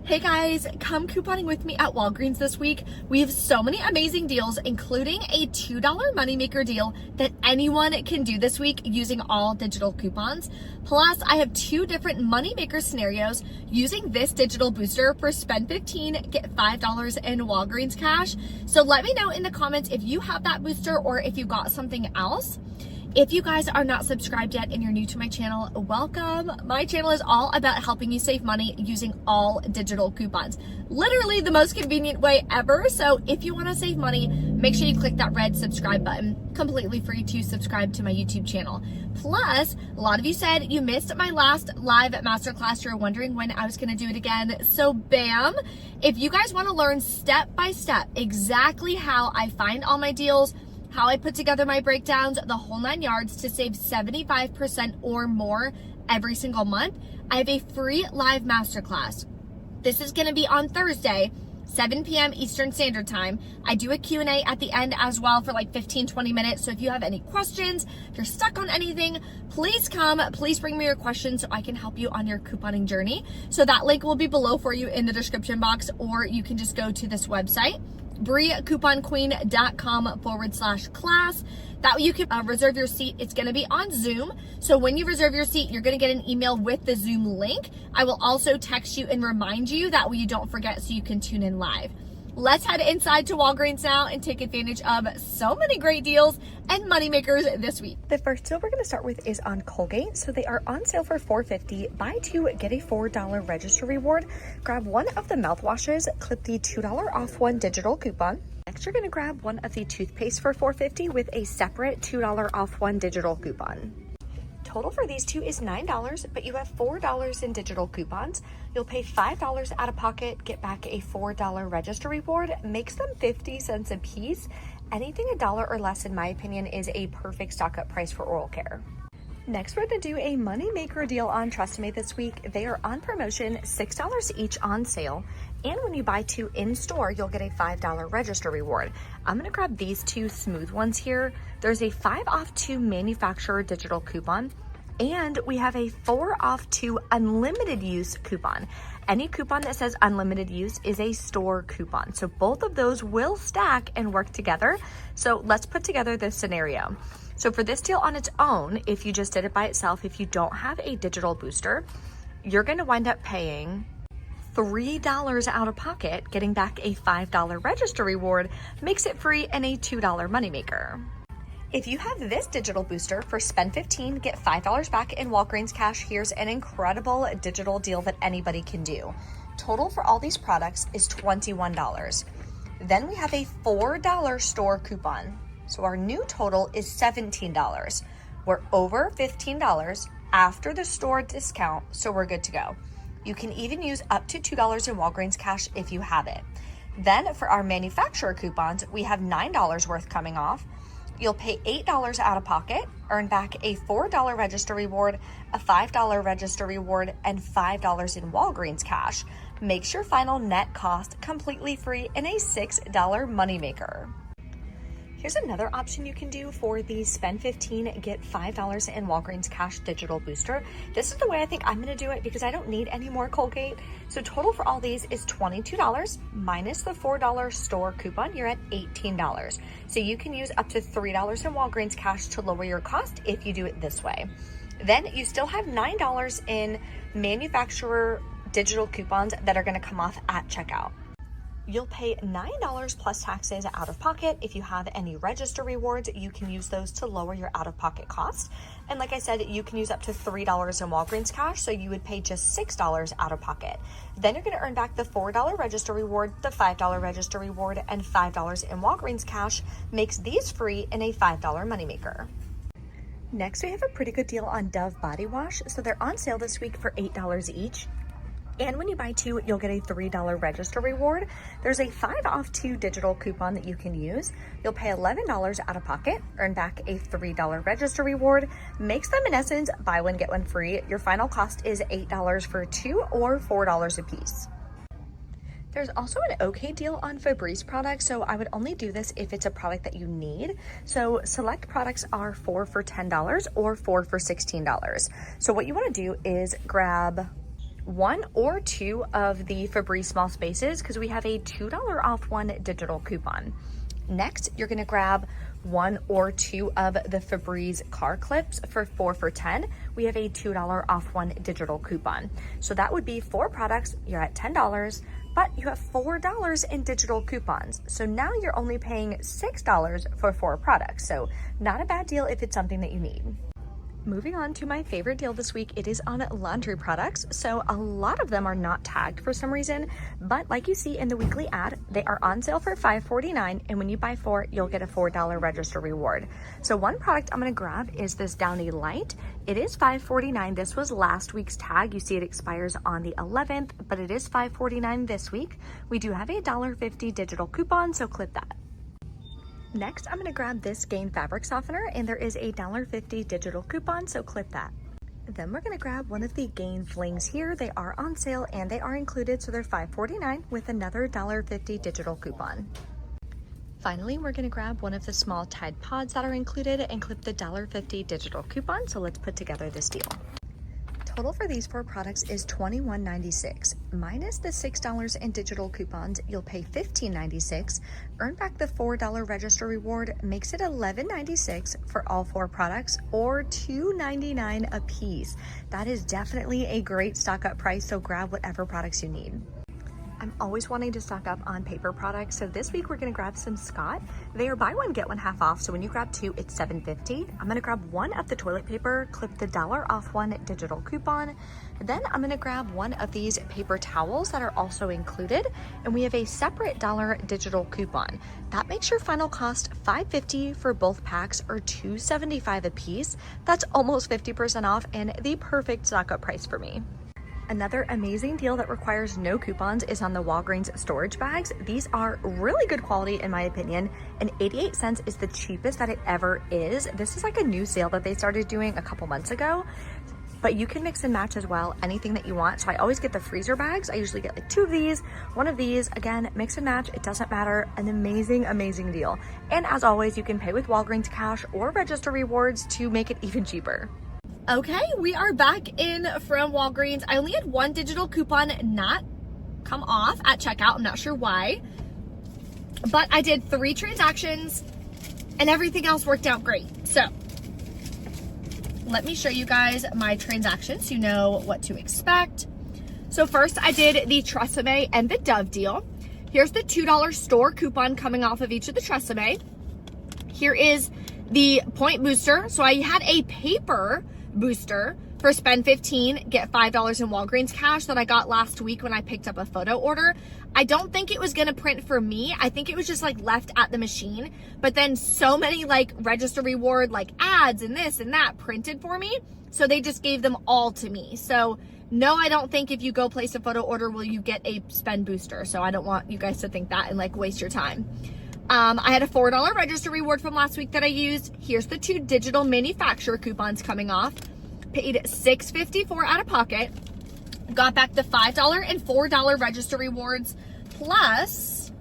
Hey guys, come couponing with me at Walgreens this week. We have so many amazing deals, including a $2 moneymaker deal that anyone can do this week using all digital coupons. Plus, I have 2 different moneymaker scenarios using this digital booster for spend 15, get $5 in Walgreens cash. So let me know in the comments if you have that booster or if you got something else. If you guys are not subscribed yet and you're new to my channel, welcome. My channel is all about helping you save money using all digital coupons. Literally the most convenient way ever. So if you want to save money, make sure you click that red subscribe button. Completely free to subscribe to my YouTube channel. Plus, a lot of you said you missed my last live masterclass. You're wondering when I was going to do it again. So bam, if you guys want to learn step by step exactly how I find all my deals, how I put together my breakdowns, the whole 9 yards to save 75% or more every single month, I have a free live masterclass. This is going to be on Thursday, 7 p.m. Eastern Standard Time. I do a Q&A at the end as well for like 15-20 minutes. So if you have any questions, if you're stuck on anything, please come. Please bring me your questions so I can help you on your couponing journey. So that link will be below for you in the description box, or you can just go to this website, BreeCouponQueen.com/class. That way you can reserve your seat. It's going to be on Zoom. So when you reserve your seat, you're going to get an email with the Zoom link. I will also text you and remind you. That way you don't forget so you can tune in live. Let's head inside to Walgreens now and take advantage of so many great deals and moneymakers this week. The first deal we're going to start with is on Colgate. So they are on sale for $4.50. Buy 2, get a $4 register reward. Grab one of the mouthwashes, clip the $2 off one digital coupon. Next, you're going to grab one of the toothpaste for $4.50 with a separate $2 off one digital coupon. Total for these 2 is $9, but you have $4 in digital coupons. You'll pay $5 out of pocket, get back a $4 register reward, makes them 50 cents a piece. Anything $1 or less, in my opinion, is a perfect stock up price for oral care. Next, we're going to do a money maker deal on Tresemme this week. They are on promotion, $6 each on sale. And when you buy 2 in store, you'll get a $5 register reward. I'm going to grab these 2 smooth ones here. There's a 5 off 2 manufacturer digital coupon, and we have a 4 off 2 unlimited use coupon. Any coupon that says unlimited use is a store coupon. So both of those will stack and work together. So let's put together this scenario. So for this deal on its own, if you just did it by itself, if you don't have a digital booster, you're going to wind up paying $3 out of pocket, getting back a $5 register reward, makes it free and a $2 moneymaker. If you have this digital booster for spend 15, get $5 back in Walgreens cash, here's an incredible digital deal that anybody can do. Total for all these products is $21. Then we have a $4 store coupon. So our new total is $17. We're over $15 after the store discount, so we're good to go. You can even use up to $2 in Walgreens cash if you have it. Then for our manufacturer coupons, we have $9 worth coming off. You'll pay $8 out of pocket, earn back a $4 register reward, a $5 register reward, and $5 in Walgreens cash. Makes your final net cost completely free and a $6 moneymaker. Here's another option you can do for the spend 15, get $5 in Walgreens cash digital booster. This is the way I think I'm going to do it because I don't need any more Colgate. So total for all these is $22 minus the $4 store coupon. You're at $18. So you can use up to $3 in Walgreens cash to lower your cost if you do it this way. Then you still have $9 in manufacturer digital coupons that are going to come off at checkout. You'll pay $9 plus taxes out of pocket. If you have any register rewards, you can use those to lower your out-of-pocket cost. And like I said, you can use up to $3 in Walgreens cash, so you would pay just $6 out of pocket. Then you're going to earn back the $4 register reward, the $5 register reward, and $5 in Walgreens cash. Makes these free and a $5 moneymaker. Next, we have a pretty good deal on Dove body wash. So they're on sale this week for $8 each. And when you buy 2, you'll get a $3 register reward. There's a 5 off 2 digital coupon that you can use. You'll pay $11 out of pocket, earn back a $3 register reward. Makes them, in essence, buy one, get one free. Your final cost is $8 for 2 or $4 a piece. There's also an okay deal on Febreze products, so I would only do this if it's a product that you need. So select products are 4 for $10 or 4 for $16. So what you want to do is grab 1 or 2 of the Febreze small spaces because we have a $2 off 1 digital coupon. Next, you're gonna grab 1 or 2 of the Febreze car clips for 4 for $10. We have a $2 off 1 digital coupon. So that would be 4 products, you're at $10, but you have $4 in digital coupons. So now you're only paying $6 for 4 products. So not a bad deal if it's something that you need. Moving on to my favorite deal this week, it is on laundry products. So a lot of them are not tagged for some reason, but like you see in the weekly ad, they are on sale for $5.49, and when you buy 4, you'll get a $4 register reward. So one product I'm gonna grab is this Downy Light. It is $5.49. This was last week's tag. You see it expires on the 11th, but it is $5.49 this week. We do have a $1.50 digital coupon, so clip that. Next, I'm gonna grab this Gain fabric softener, and there is a $1.50 digital coupon, so clip that. Then we're gonna grab one of the Gain flings here. They are on sale and they are included, so they're $5.49 with another $1.50 digital coupon. Finally, we're gonna grab one of the small Tide Pods that are included and clip the $1.50 digital coupon, so let's put together this deal. Total for these 4 products is $21.96. Minus the $6 in digital coupons, you'll pay $15.96. Earn back the $4 register reward, makes it $11.96 for all 4 products, or $2.99 a piece. That is definitely a great stock up price, so grab whatever products you need. I'm always wanting to stock up on paper products, so this week we're gonna grab some Scott. They are buy one, get one half off, so when you grab 2, it's $7.50. I'm gonna grab 1 of the toilet paper, clip the $1 off 1 digital coupon. Then I'm gonna grab 1 of these paper towels that are also included, and we have a separate $1 digital coupon. That makes your final cost $5.50 for both packs, or $2.75 a piece. That's almost 50% off and the perfect stock up price for me. Another amazing deal that requires no coupons is on the Walgreens storage bags. These are really good quality in my opinion, and 88 cents is the cheapest that it ever is. This is like a new sale that they started doing a couple months ago, but you can mix and match as well, anything that you want. So I always get the freezer bags. I usually get like 2 of these, 1 of these. Again, mix and match, it doesn't matter. An amazing deal. And as always, you can pay with Walgreens cash or register rewards to make it even cheaper. Okay, we are back in from Walgreens. I only had 1 digital coupon not come off at checkout. I'm not sure why, but I did 3 transactions and everything else worked out great. So let me show you guys my transactions so you know what to expect. So first I did the Tresemme and the Dove deal. Here's the $2 store coupon coming off of each of the Tresemme. Here is the point booster. So I had a paper booster for spend $15, get $5 in Walgreens cash that I got last week when I picked up a photo order. I don't think it was gonna print for me. I think it was just like left at the machine, but then so many like register reward, like ads and this and that printed for me. So they just gave them all to me. So no, I don't think if you go place a photo order, will you get a spend booster. So I don't want you guys to think that and like waste your time. I had a $4 register reward from last week that I used. Here's the 2 digital manufacturer coupons coming off. Paid $6.54 out of pocket. Got back the $5 and $4 register rewards. Plus,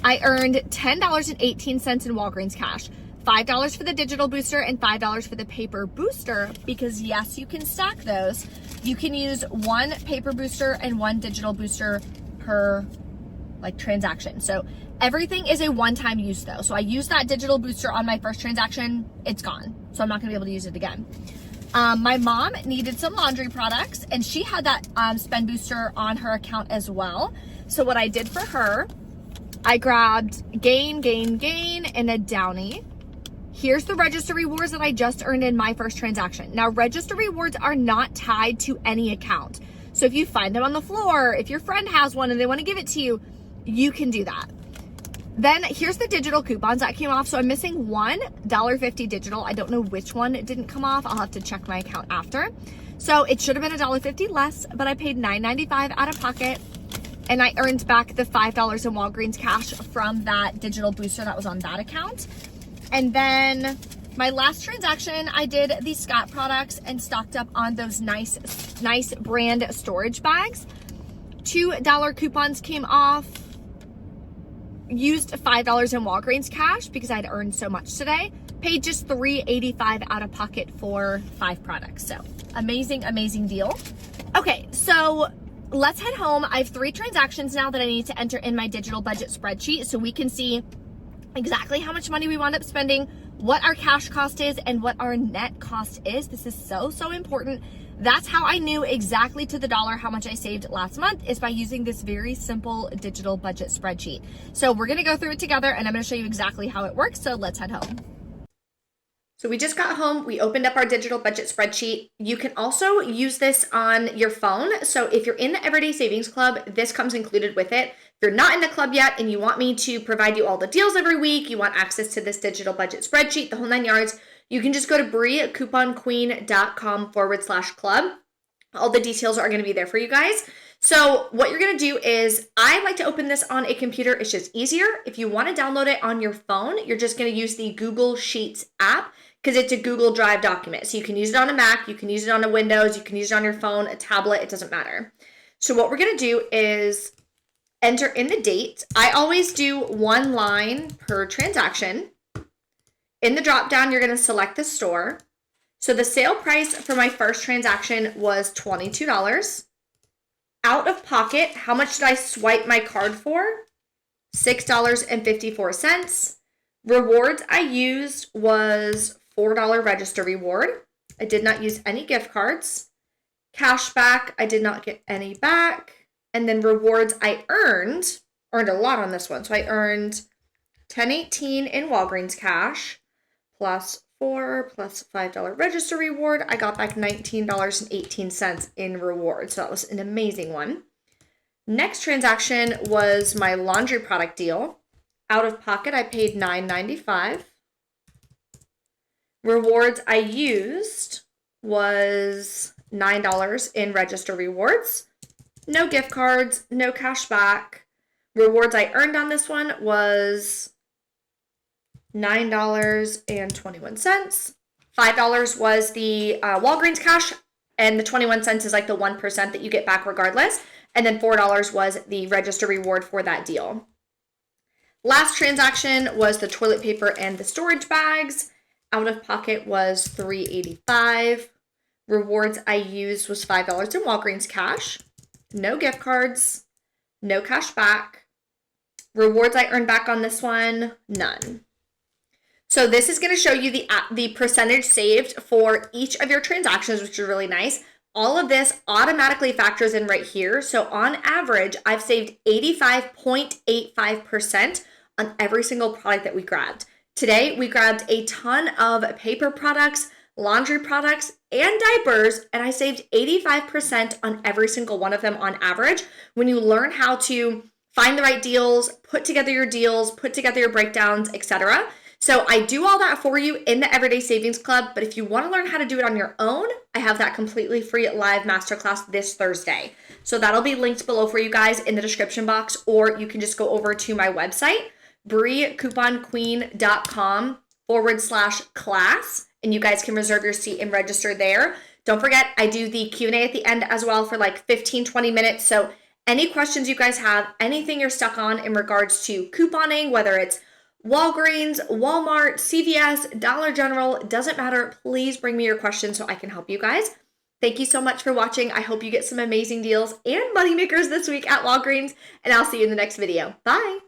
I earned $10.18 in Walgreens cash. $5 for the digital booster and $5 for the paper booster, because yes, you can stack those. You can use 1 paper booster and 1 digital booster per like transaction. So everything is a one-time use though. So I used that digital booster on my first transaction, it's gone. So I'm not gonna be able to use it again. My mom needed some laundry products and she had that spend booster on her account as well. So what I did for her, I grabbed Gain, and a Downy. Here's the register rewards that I just earned in my first transaction. Now, register rewards are not tied to any account. So if you find them on the floor, if your friend has one and they want to give it to you, you can do that. Then here's the digital coupons that came off. So I'm missing one $1.50 digital. I don't know which one didn't come off. I'll have to check my account after. So it should have been $1.50 less, but I paid $9.95 out of pocket. And I earned back the $5 in Walgreens cash from that digital booster that was on that account. And then my last transaction, I did the Scott products and stocked up on those nice brand storage bags. $2 coupons came off. Used $5 in Walgreens cash because I'd earned so much today. paid just $3.85 out of pocket for 5 products. So amazing, amazing deal. Okay, so let's head home. I have 3 transactions now that I need to enter in my digital budget spreadsheet so we can see exactly how much money we wound up spending, what our cash cost is, and what our net cost is. This is so, so important. That's how I knew exactly to the dollar how much I saved last month, is by using this very simple digital budget spreadsheet. So we're gonna go through it together and I'm gonna show you exactly how it works. So let's head home. So we just got home, we opened up our digital budget spreadsheet. You can also use this on your phone. So if you're in the Everyday Savings Club, this comes included with it. If you're not in the club yet and you want me to provide you all the deals every week, you want access to this digital budget spreadsheet, the whole 9 yards, you can just go to briecouponqueen.com/club. All the details are going to be there for you guys. So what you're going to do is, I like to open this on a computer. It's just easier. If you want to download it on your phone, you're just going to use the Google Sheets app, because it's a Google Drive document. So you can use it on a Mac, you can use it on a Windows, you can use it on your phone, a tablet, it doesn't matter. So what we're going to do is enter in the date. I always do 1 line per transaction. In the drop down, you're going to select the store. So the sale price for my first transaction was $22. Out of pocket, how much did I swipe my card for? $6.54. Rewards I used was $4 register reward. I did not use any gift cards. Cashback, I did not get any back. And then rewards I earned a lot on this one. So I earned $10.18 in Walgreens cash, plus $4 plus $5 register reward. I got back $19.18 in reward. So that was an amazing one. Next transaction was my laundry product deal. Out of pocket, I paid $9.95. Rewards I used was $9 in register rewards. No gift cards, no cash back. Rewards I earned on this one was $9.21. $5 was the Walgreens cash, and the 21 cents is like the 1% that you get back regardless. And then $4 was the register reward for that deal. Last transaction was the toilet paper and the storage bags. Out of pocket was $3.85. Rewards I used was $5 in Walgreens cash. No gift cards, no cash back. Rewards I earned back on this one, none. So this is going to show you the percentage saved for each of your transactions, which is really nice. All of this automatically factors in right here. So on average, I've saved 85.85% on every single product that we grabbed. Today, we grabbed a ton of paper products, laundry products, and diapers, and I saved 85% on every single one of them on average. When you learn how to find the right deals, put together your deals, put together your breakdowns, etc. So I do all that for you in the Everyday Savings Club, but if you want to learn how to do it on your own, I have that completely free live masterclass this Thursday. So that'll be linked below for you guys in the description box, or you can just go over to my website, briecouponqueen.com/class, and you guys can reserve your seat and register there. Don't forget, I do the Q&A at the end as well for like 15-20 minutes. So any questions you guys have, anything you're stuck on in regards to couponing, whether it's Walgreens, Walmart, CVS, Dollar General, doesn't matter. Please bring me your questions so I can help you guys. Thank you so much for watching. I hope you get some amazing deals and money makers this week at Walgreens, and I'll see you in the next video. Bye.